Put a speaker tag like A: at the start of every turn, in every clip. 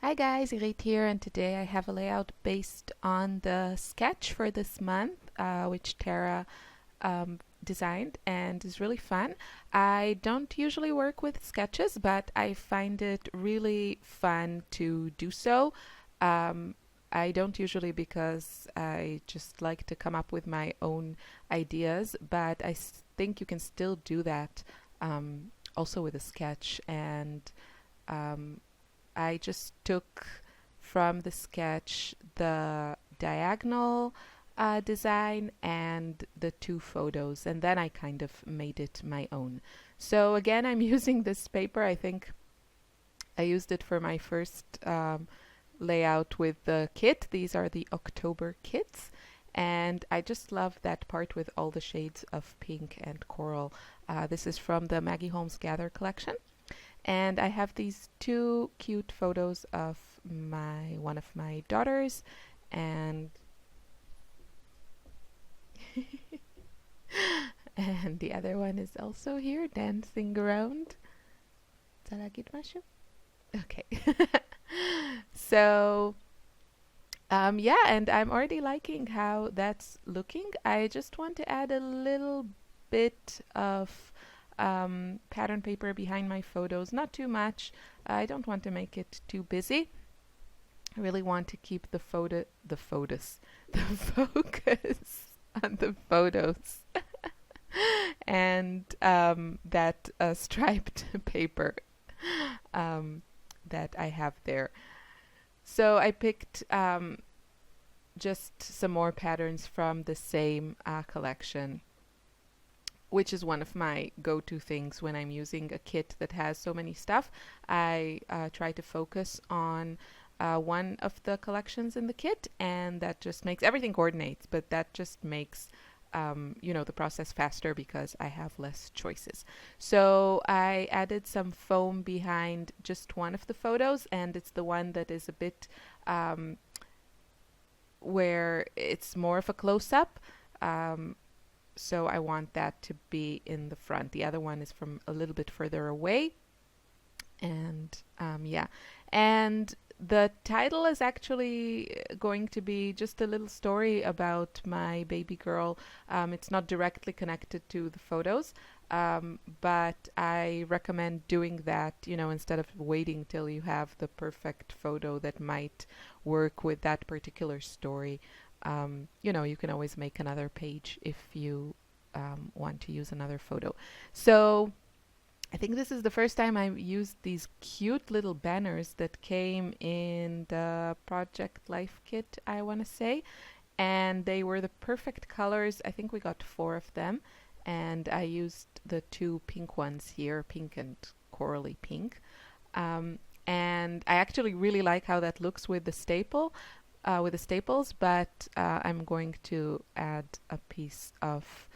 A: Hi guys, Irit here, and today I have a layout based on the sketch for this month, which Tara designed and is really fun. I don't usually work with sketches, but I find it really fun to do so. Um, I don't usually because I just like to come up with my own ideas, but think you can still do that also with a sketch. And um, I just took from the sketch the diagonal design and the two photos, and then I kind of made it my own. So again, I'm using this paper. I think I used it for my first layout with the kit. These are the October kits. And I just love that part with all the shades of pink and coral. This is from the Maggie Holmes Gather collection. And I have these two cute photos of one of my daughters, and and the other one is also here dancing around. רוצה להגיד משהו? Okay. So yeah, and I'm already liking how that's looking. I just want to add a little bit of pattern paper behind my photos, not too much. I don't want to make it too busy. I really want to keep the focus on the photos and that striped paper that I have there. So I picked just some more patterns from the same collection, which is one of my go-to things when I'm using a kit that has so many stuff. I try to focus on one of the collections in the kit, and that just makes everything coordinates, but that just makes the process faster because I have less choices. So I added some foam behind just one of the photos, and it's the one that is a bit where it's more of a close-up. So I want that to be in the front. The other one is from a little bit further away. And yeah. And the title is actually going to be just a little story about my baby girl. It's not directly connected to the photos, but I recommend doing that, instead of waiting till you have the perfect photo that might work with that particular story. You can always make another page if you want to use another photo. So I think this is the first time I've used these cute little banners that came in the Project Life kit, I want to say. And they were the perfect colors. I think we got 4 of them. And I used the 2 pink ones here, pink and corally pink. And I actually really like how that looks with the staples, but I'm going to add a piece of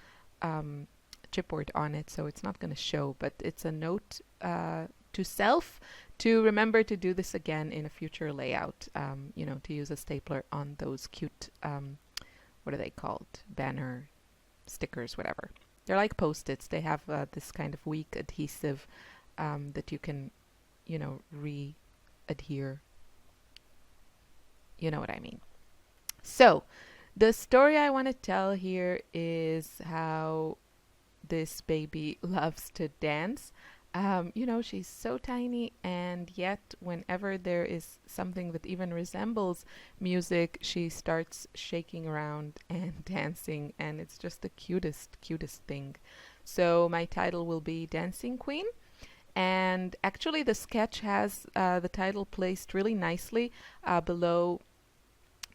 A: chipboard on it, so it's not going to show, but it's a note to self to remember to do this again in a future layout, to use a stapler on those cute, what are they called? Banner stickers, whatever. They're like Post-its. They have this kind of weak adhesive that you can, re-adhere. You know what I mean. So, the story I want to tell here is how this baby loves to dance. She's so tiny, and yet whenever there is something that even resembles music, she starts shaking around and dancing, and it's just the cutest thing. So my title will be Dancing Queen. And actually the sketch has the title placed really nicely below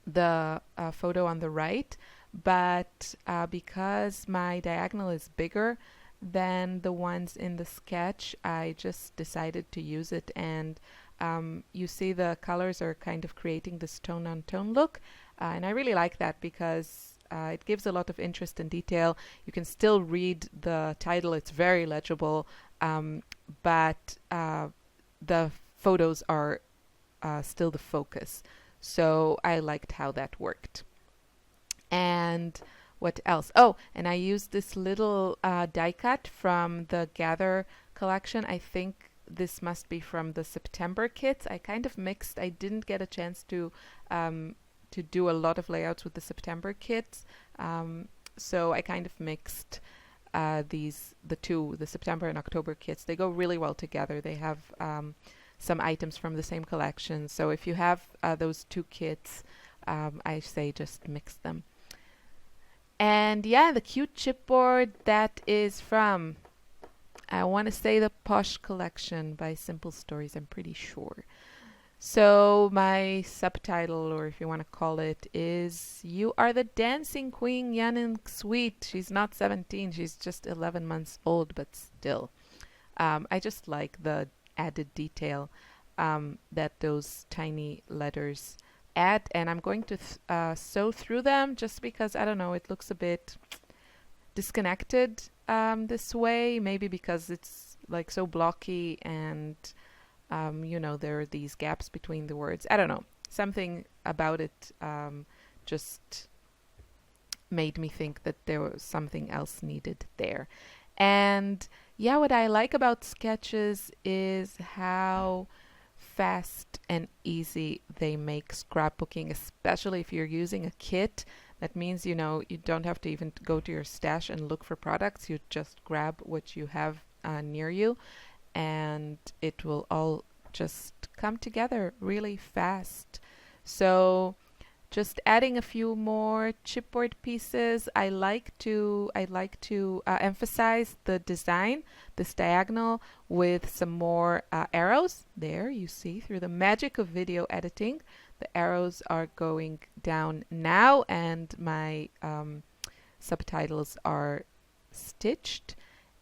A: the photo on the right, but because my diagonal is bigger than the ones in the sketch, I just decided to use it. And you see the colors are kind of creating this tone-on-tone look, and I really like that because it gives a lot of interest and detail. You can still read the title, it's very legible, but the photos are still the focus. So I liked how that worked. And what else? Oh, and I used this little die cut from the Gather collection. I think this must be from the September kits. I kind of mixed. I didn't get a chance to do a lot of layouts with the September kits, so I kind of mixed the September and October kits. They go really well together. They have some items from the same collection. So if you have those two kits, I say just mix them. And yeah, the cute chipboard, that is from, I want to say, the Posh collection by Simple Stories, I'm pretty sure. So my subtitle, or if you want to call it, is "You are the dancing queen, young and sweet." She's not 17, she's just 11 months old, but still. I just like the added detail that those tiny letters add, and I'm going to sew through them just because, I don't know, it looks a bit disconnected this way, maybe because it's like so blocky and there are these gaps between the words. I don't know. Something about it just made me think that there was something else needed there. And yeah, what I like about sketches is how fast and easy they make scrapbooking, especially if you're using a kit. That means, you don't have to even go to your stash and look for products. You just grab what you have near you, and it will all just come together really fast. So just adding a few more chipboard pieces. I like to emphasize the design, this diagonal, with some more arrows. There you see, through the magic of video editing, the arrows are going down now, and my subtitles are stitched.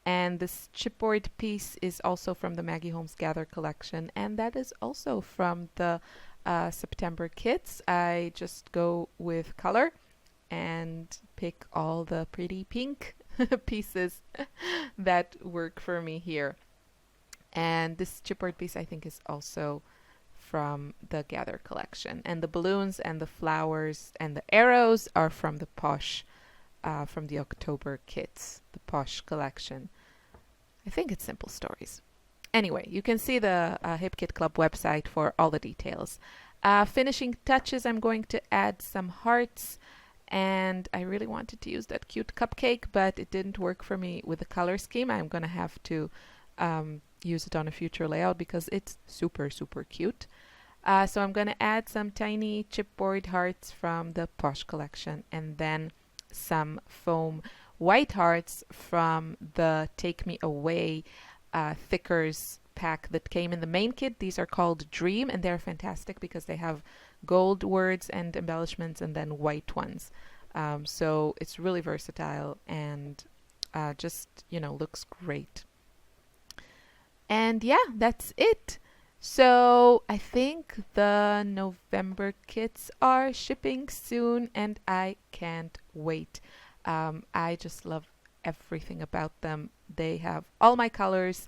A: And this chipboard piece is also from the Maggie Holmes Gather collection, and that is also from the September kits. I just go with color and pick all the pretty pink pieces that work for me here. And this chipboard piece, I think, is also from the Gather collection. And the balloons and the flowers and the arrows are from the Posh, from the October kits, the Posh collection. I think it's Simple Stories. Anyway, you can see the Hip Kit Club website for all the details. Finishing touches, I'm going to add some hearts, and I really wanted to use that cute cupcake, but it didn't work for me with the color scheme. I'm going to have to use it on a future layout because it's super, super cute. So I'm going to add some tiny chipboard hearts from the Posh collection, and then some foam white hearts from the Take Me Away thickers pack that came in the main kit. These are called Dream, and they're fantastic because they have gold words and embellishments and then white ones. So it's really versatile and just, looks great. And yeah, that's it. So I think the November kits are shipping soon, and I can't wait. I just love everything about them. They have all my colors,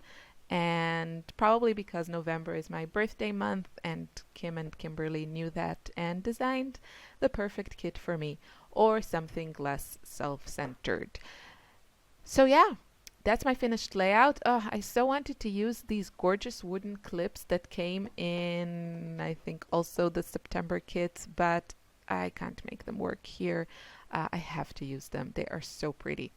A: and probably because November is my birthday month, and Kim and Kimberly knew that and designed the perfect kit for me, or something less self-centered. So yeah, that's my finished layout. Oh, I so wanted to use these gorgeous wooden clips that came in, I think, also the September kits, but I can't make them work here. I have to use them. They are so pretty.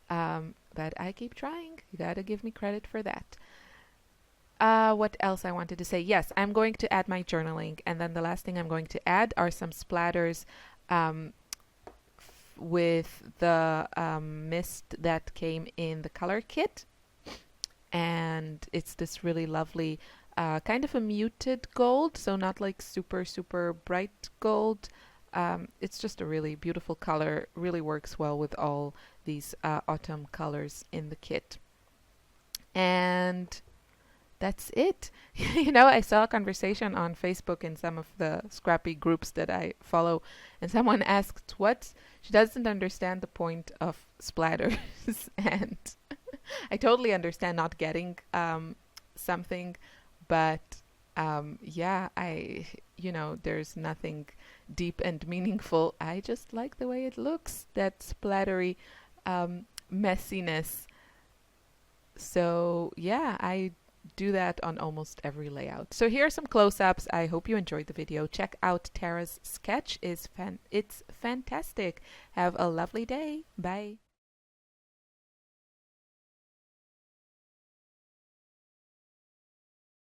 A: But I keep trying. You gotta give me credit for that. What else I wanted to say? Yes, I'm going to add my journaling, and then the last thing I'm going to add are some splatters with the mist that came in the color kit. And it's this really lovely kind of a muted gold, so not like super, super bright gold. It's just a really beautiful color, really works well with all these autumn colors in the kit. And that's it. I saw a conversation on Facebook in some of the scrappy groups that I follow, and someone asked what she doesn't understand the point of splatters. And I totally understand not getting something, but there's nothing deep and meaningful. I just like the way it looks, that splattery messiness. So yeah, I do that on almost every layout. So here are some close-ups. I hope you enjoyed the video. Check out Tara's sketch. It's fantastic. Have a lovely day. Bye.